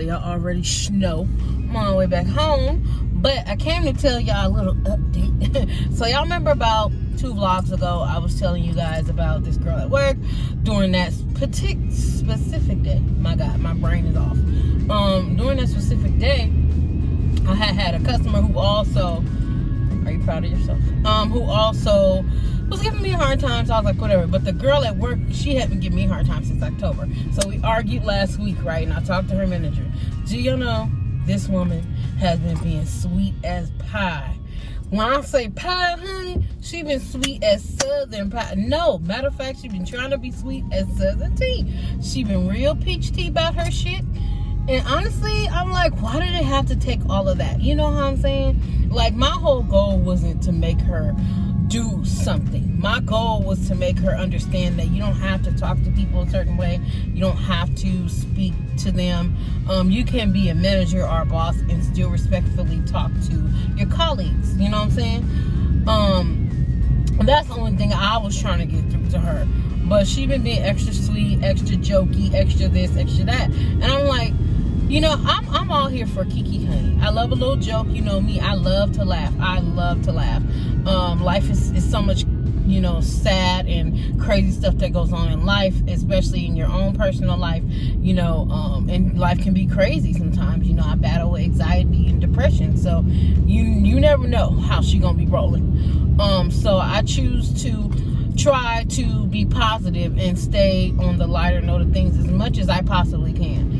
y'all already know I'm on my way back home. But I came to tell y'all a little update. So y'all remember about 2 vlogs ago, I was telling you guys about this girl at work during that specific day. My God, my brain is off. During that specific day, I had a customer who also, are you proud of yourself? Who also was giving me a hard time, so I was like, whatever. But the girl at work, she hadn't given me a hard time since October. So we argued last week, right? And I talked to her manager. Do you know, this woman has been being sweet as pie. When I say pie, honey, she been sweet as Southern pie. No, matter of fact, she been trying to be sweet as Southern tea. She been real peach tea about her shit. And honestly, I'm like, why did it have to take all of that? You know what I'm saying? Like, my whole goal wasn't to make her do something. My goal was to make her understand that you don't have to talk to people a certain way. You don't have to speak to them. You can be a manager or a boss and still respectfully talk to your colleagues. You know what I'm saying? That's the only thing I was trying to get through to her. But she been being extra sweet, extra jokey, extra this, extra that. And I'm like, you know, I'm all here for Kiki, honey. I love a little joke. You know me. I love to laugh. I love to laugh. Life is so much, you know, sad and crazy stuff that goes on in life, especially in your own personal life, you know, and life can be crazy sometimes. You know, I battle with anxiety and depression, so you never know how she gonna be rolling. So I choose to try to be positive and stay on the lighter note of things as much as I possibly can.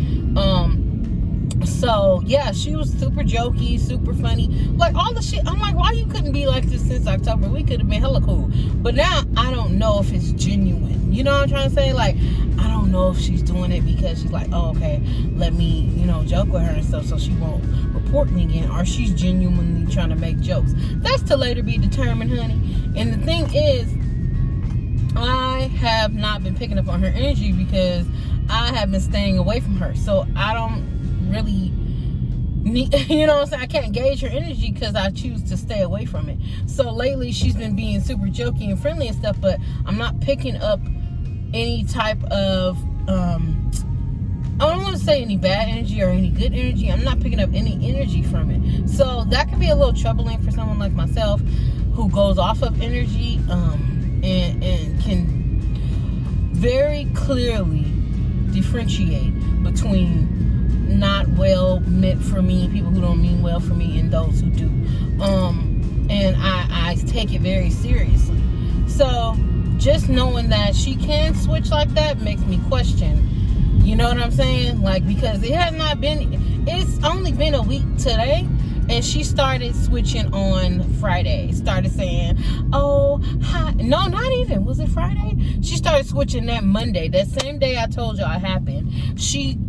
So yeah, she was super jokey, super funny, like all the shit. I'm like, why you couldn't be like this since October? We could have been hella cool. But now I don't know if it's genuine. You know what I'm trying to say? Like, I don't know if she's doing it because she's like, oh, okay, let me, you know, joke with her and stuff so she won't report me again, or she's genuinely trying to make jokes. That's to later be determined, honey. And the thing is, I have not been picking up on her energy because I have been staying away from her. So I don't really need, you know what I'm saying? I can't gauge her energy because I choose to stay away from it. So lately she's been being super jokey and friendly and stuff, but I'm not picking up any type of, I don't want to say any bad energy or any good energy. I'm not picking up any energy from it. So that can be a little troubling for someone like myself who goes off of energy, and can very clearly differentiate between not well meant for me, people who don't mean well for me, and those who do. And I take it very seriously. So just knowing that she can switch like that makes me question. You know what I'm saying? Like, because it's only been a week today. And she started switching on Friday. Started saying, oh, hi. No, not even. Was it Friday? She started switching that Monday. That same day I told y'all it happened.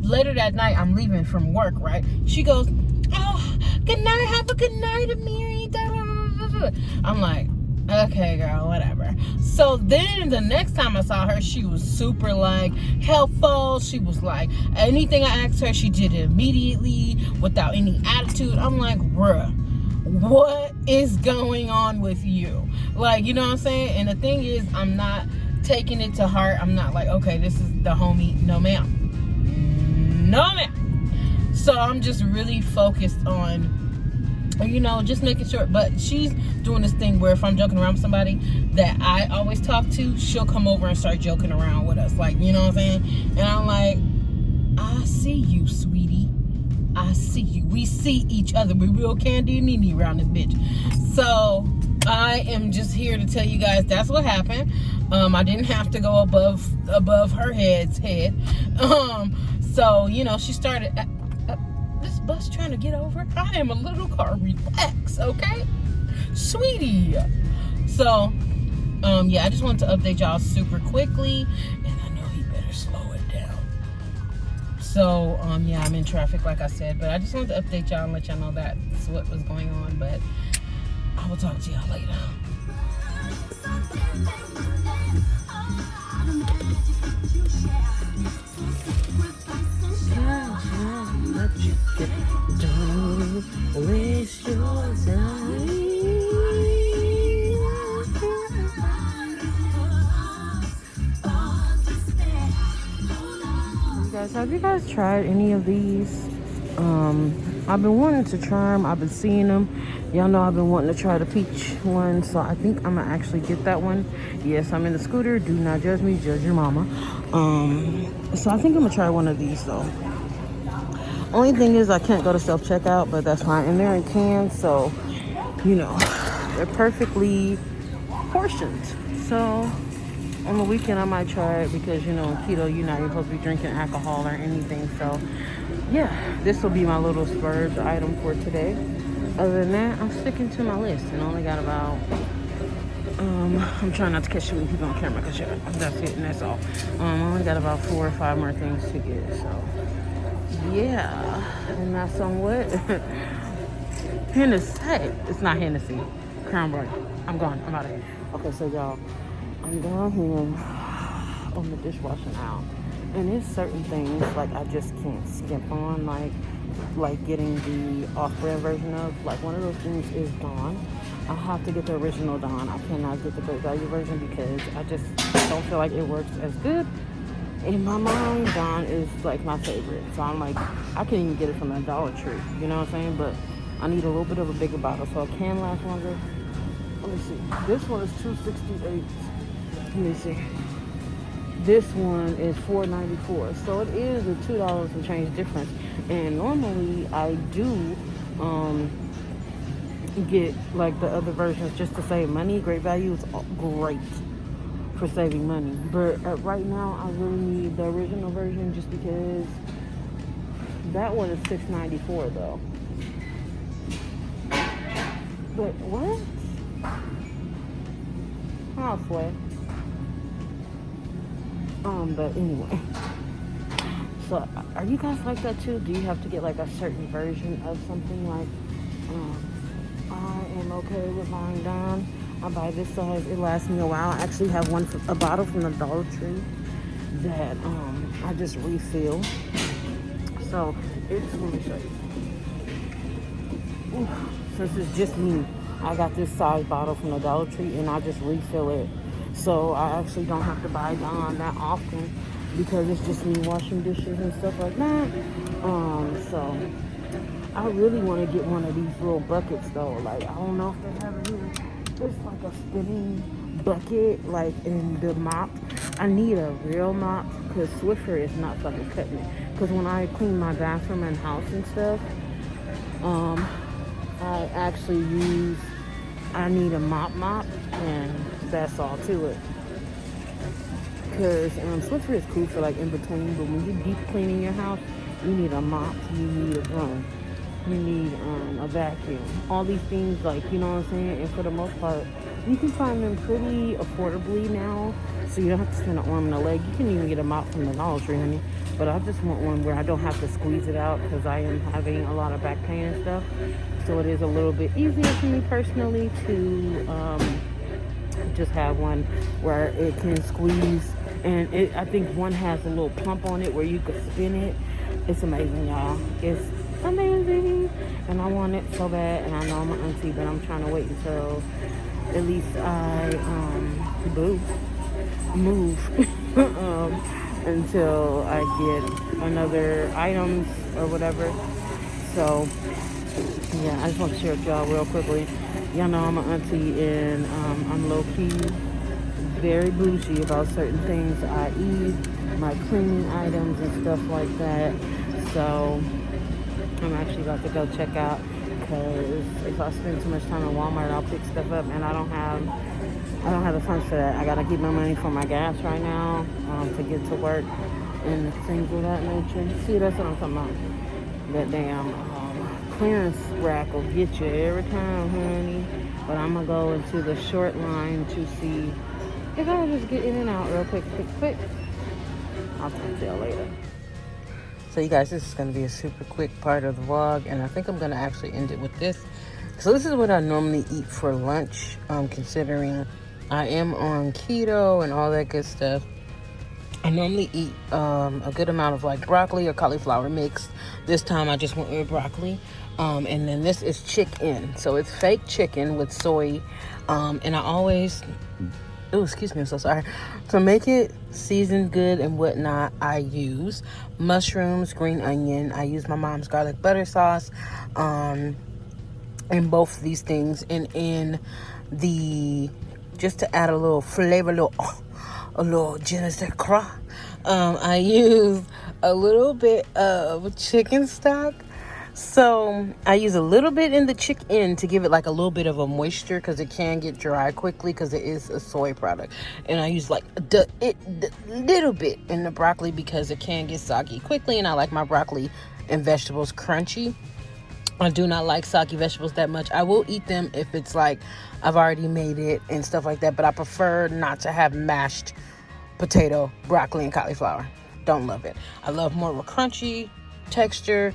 Later that night, I'm leaving from work, right? She goes, oh, good night. Have a good night, Amiri. I'm like, okay, girl, whatever. So then the next time I saw her, she was super like helpful. She was like, anything I asked her, she did it immediately without any attitude. I'm like, bruh, what is going on with you? Like, you know what I'm saying? And the thing is, I'm not taking it to heart. I'm not like, okay, this is the homie. No, ma'am. No, ma'am. So I'm just really focused on, you know, just making sure. But she's doing this thing where if I'm joking around with somebody that I always talk to, she'll come over and start joking around with us. Like, you know what I'm saying? And I'm like, I see you, sweetie. I see you. We see each other. We real Candy and Nene around this bitch. So I am just here to tell you guys that's what happened. I didn't have to go above her head's head. So, you know, she started, this bus trying to get over. I am a little car. Relax, okay? Sweetie. So, yeah, I just wanted to update y'all super quickly. And I know he better slow it down. So, yeah, I'm in traffic, like I said. But I just wanted to update y'all and let y'all know that's what was going on. But I will talk to y'all later. Don't waste your time. You guys, have you guys tried any of these I've been wanting to try them. I've been seeing them. Y'all know I've been wanting to try the peach one, so I think I'm gonna actually get that one. Yes, I'm in the scooter. Do not judge me, judge your mama. So I think I'm gonna try one of these though. Only thing is I can't go to self-checkout, but that's fine. And they're in cans, so you know, they're perfectly portioned. So on the weekend I might try it because, you know, keto, you're not even supposed to be drinking alcohol or anything. So yeah, this will be my little splurge item for today. Other than that, I'm sticking to my list and only got about I'm trying not to catch too many people on camera because that's it and that's all. I only got about 4 or 5 more things to get. So yeah, and that's on what Hennessy. Hey, it's not Hennessy. Crown Royal. I'm gone. I'm out of here. Okay, so y'all, I'm down here on the dishwasher now, and there's certain things like I just can't skip on, like getting the off-brand version of. Like one of those things is Dawn. I have to get the original Dawn. I cannot get the Great Value version because I just don't feel like it works as good. In my mind, Dawn is like my favorite. So I'm like, I can't even get it from the Dollar Tree. You know what I'm saying? But I need a little bit of a bigger bottle so it can last longer. Let me see. This one is $2.68. Let me see. This one is $4.94. So it is a $2 and change difference. And normally I do get like the other versions just to save money. Great Value is great for saving money. But right now I really need the original version just because that one is $6.94 though. But what? Halfway. But anyway. So are you guys like that too? Do you have to get like a certain version of something? Like I am okay with buying Dawn. I buy this size, it lasts me a while. I actually have a bottle from the Dollar Tree that I just refill. So it's, let me show you. Ooh, since it's just me, I got this size bottle from the Dollar Tree and I just refill it. So I actually don't have to buy Dawn that often because it's just me washing dishes and stuff like that. So I really want to get one of these little buckets though. Like, I don't know if they have it here. It's like a spinning bucket, like in the mop. I need a real mop because Swiffer is not fucking cutting it. Because when I clean my bathroom and house and stuff, I actually I need a mop, and that's all to it. Because Swiffer is cool for like in between, but when you're deep cleaning your house, you need a mop, you need a broom, you need a vacuum. All these things, like, you know what I'm saying? And for the most part, you can find them pretty affordably now, so you don't have to spend an arm and a leg. You can even get a mop from the Dollar Tree, honey. But I just want one where I don't have to squeeze it out because I am having a lot of back pain and stuff. So it is a little bit easier for me personally to just have one where it can squeeze. And I think one has a little pump on it where you could spin it. It's amazing, y'all. It's amazing. And I want it so bad. And I know I'm an auntie, but I'm trying to wait until at least I move until I get another items or whatever. So yeah, I just want to share with y'all real quickly. Y'all know I'm an auntie and I'm low-key very bougie about certain things I eat, my cleaning items and stuff like that. So I'm actually about to go check out because if I spend too much time in Walmart, I'll pick stuff up and I don't have the funds for that. I gotta keep my money for my gas right now to get to work and things of that nature. See, that's what I'm talking about. That damn clearance rack will get you every time, honey. But I'm gonna go into the short line to see if I can just get in and out real quick. I'll talk to y'all later. So you guys, this is going to be a super quick part of the vlog, and I think I'm going to actually end it with this. So this is what I normally eat for lunch, considering I am on keto and all that good stuff. I normally eat a good amount of like broccoli or cauliflower mixed. This time I just went with broccoli. And then this is chicken. So it's fake chicken with soy. And I always Oh, excuse me, I'm so sorry. To make it seasoned good and whatnot, I use mushrooms, green onion. I use my mom's garlic butter sauce, in both of these things, and in the, just to add a little flavor, a little je ne sais quoi, I use a little bit of chicken stock. So I use a little bit in the chicken to give it like a little bit of a moisture, because it can get dry quickly because it is a soy product. And I use like the little bit in the broccoli because it can get soggy quickly, and I like my broccoli and vegetables crunchy. I do not like soggy vegetables that much. I will eat them if it's like I've already made it and stuff like that, but I prefer not to have mashed potato, broccoli, and cauliflower. Don't love it. I love more of a crunchy texture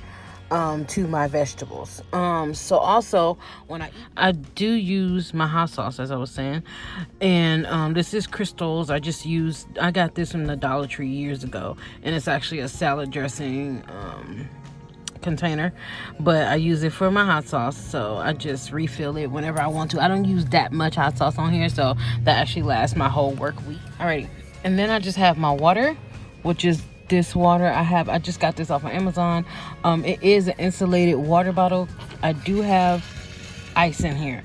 to my vegetables. So also when I do use my hot sauce, as I was saying, and this is Crystal's. I got this from the Dollar Tree years ago, and it's actually a salad dressing container, but I use it for my hot sauce, so I just refill it whenever I want to. I don't use that much hot sauce on here, so that actually lasts my whole work week. Alrighty, and then I just have my water, which is this water. I just got this off of Amazon. It is an insulated water bottle. I do have ice in here,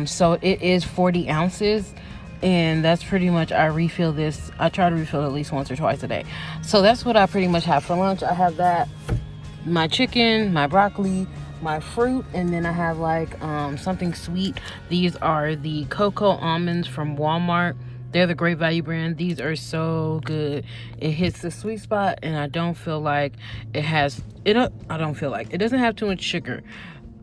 so it is 40 ounces, and that's pretty much, I refill this. I try to refill at least once or twice a day. So that's what I pretty much have for lunch. I have that, my chicken, my broccoli, my fruit, and then I have like something sweet. These are the cocoa almonds from Walmart. They're the Great Value brand. These are so good. It hits the sweet spot, and I don't feel like it has it. I don't feel like it doesn't have too much sugar.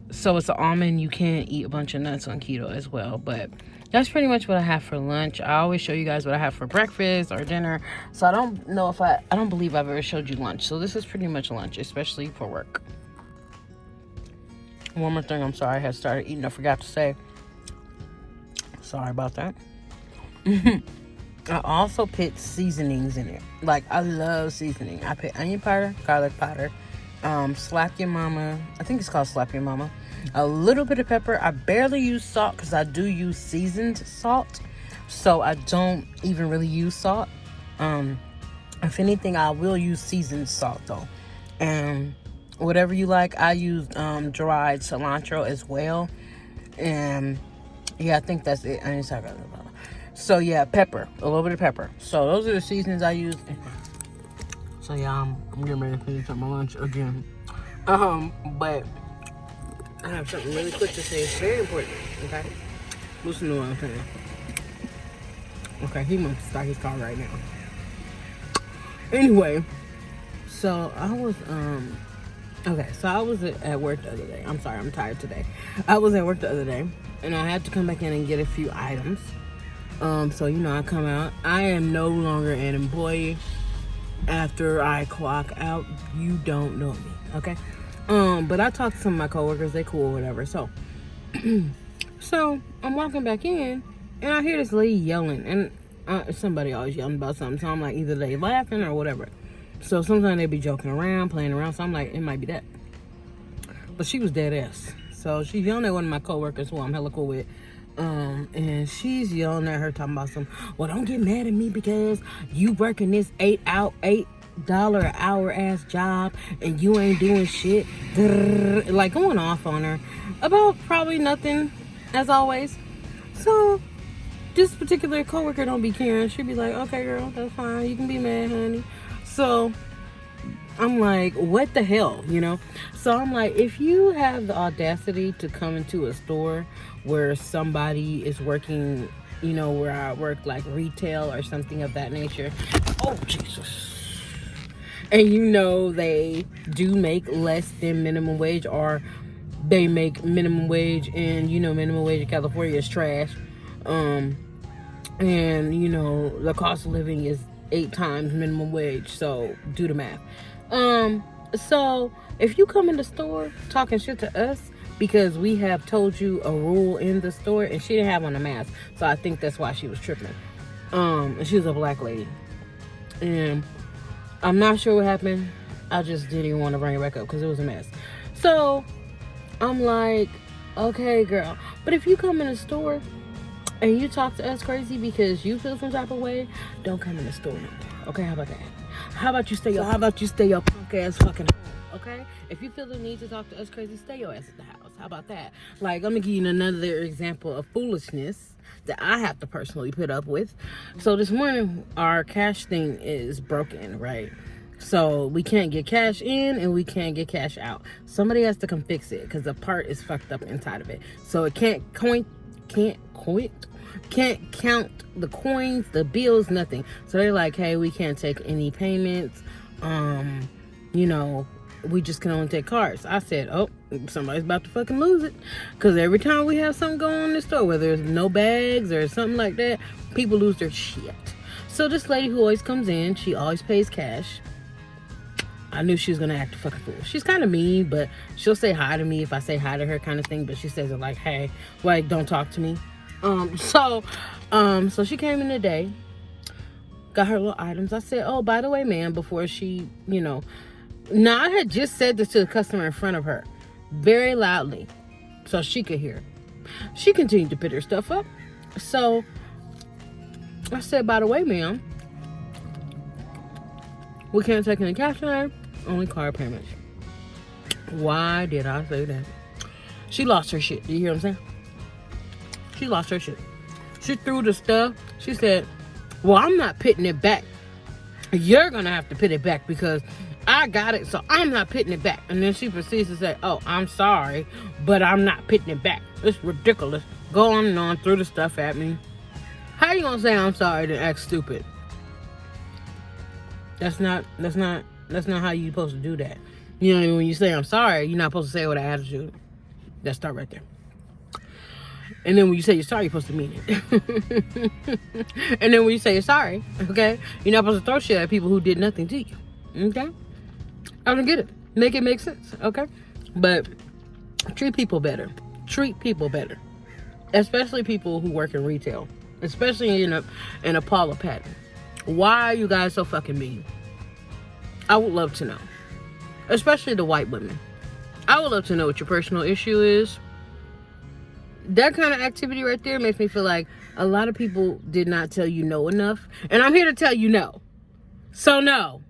So it's an almond. You can eat a bunch of nuts on keto as well, but that's pretty much what I have for lunch. I always show you guys what I have for breakfast or dinner. So I don't know if I don't believe I've ever showed you lunch. So this is pretty much lunch, especially for work. One more thing, I'm sorry, I had started eating. I forgot to say. Sorry about that. I also put seasonings in it. Like, I love seasoning. I put onion powder, garlic powder, slap your mama. I think it's called slap your mama. A little bit of pepper. I barely use salt because I do use seasoned salt, so I don't even really use salt. If anything, I will use seasoned salt though. And whatever you like, I use dried cilantro as well. And yeah, I think that's it. I need to talk about it. So yeah, pepper, a little bit of pepper. So those are the seasonings I use. So yeah, I'm getting ready to finish up my lunch again. But I have something really quick to say. It's very important, okay? Listen to what I'm saying. Okay, he wants to start his car right now. Anyway, so I was, so I was at work the other day. I'm sorry, I'm tired today. I was at work the other day, and I had to come back in and get a few items. So, I come out. I am no longer an employee after I clock out. You don't know me, okay? But I talked to some of my coworkers. They cool, whatever. So, so I'm walking back in, and I hear this lady yelling, and somebody always yelling about something. So I'm like, either they laughing or whatever. So sometimes they be joking around, playing around. So I'm like, it might be that. But she was dead ass. So she's yelling at one of my coworkers who I'm hella cool with. And she's yelling at her, talking about well, don't get mad at me because you working this $8 an hour ass job and you ain't doing shit. Like, going off on her about probably nothing, as always. So this particular coworker don't be caring. She'd be like, okay, girl, that's fine. You can be mad, honey. So I'm like, what the hell, So I'm like, if you have the audacity to come into a store where somebody is working, where I work, like retail or something of that nature. Oh, Jesus. And they do make less than minimum wage, or they make minimum wage, and minimum wage in California is trash. And the cost of living is 8 times minimum wage, so do the math. So if you come in the store talking shit to us because we have told you a rule in the store, and she didn't have on a mask, so I think that's why she was tripping. And she was a black lady, and I'm not sure what happened. I just didn't want to bring it back up because it was a mess. So I'm like, okay, girl, but if you come in the store and you talk to us crazy because you feel some type of way, don't come in the store no more. Okay, how about that? How about you stay your punk ass fucking home? Okay? If you feel the need to talk to us crazy, stay your ass at the house. How about that? Like, I'm gonna give you another example of foolishness that I have to personally put up with. So this morning, our cash thing is broken, right? So we can't get cash in and we can't get cash out. Somebody has to come fix it because the part is fucked up inside of it. So it can't count the coins, the bills, nothing. So they're like, hey, we can't take any payments. You know, we just can only take cards. I said, oh, somebody's about to fucking lose it. Because every time we have something going on in the store, whether there's no bags or something like that, people lose their shit. So this lady who always comes in, she always pays cash. I knew she was going to act a fucking fool. She's kind of mean, but she'll say hi to me if I say hi to her kind of thing. But she says it like, hey, like, don't talk to me. So she came in today, got her little items. I said, oh, by the way, ma'am, before she, you know. Now, I had just said this to the customer in front of her very loudly so she could hear. She continued to put her stuff up. So I said, by the way, ma'am, we can't take any cash today, only card payments. Why did I say that? She lost her shit. Do you hear what I'm saying? She lost her shit. She threw the stuff. She said, well, I'm not putting it back. You're going to have to put it back because I got it, so I'm not putting it back. And then she proceeds to say, oh, I'm sorry, but I'm not putting it back. It's ridiculous. Go on and on, threw the stuff at me. How you going to say I'm sorry and act stupid? That's not how you supposed to do that. You know, when you say I'm sorry, you're not supposed to say it with an attitude. That start right there. And then when you say you're sorry, you're supposed to mean it. And then when you say you're sorry, okay, you're not supposed to throw shit at people who did nothing to you. Okay? I don't get it. Make it make sense, okay? But treat people better. Treat people better. Especially people who work in retail. Especially in a Paula pattern. Why are you guys so fucking mean? I would love to know. Especially the white women. I would love to know what your personal issue is. That kind of activity right there makes me feel like a lot of people did not tell you no enough. And I'm here to tell you no. So no.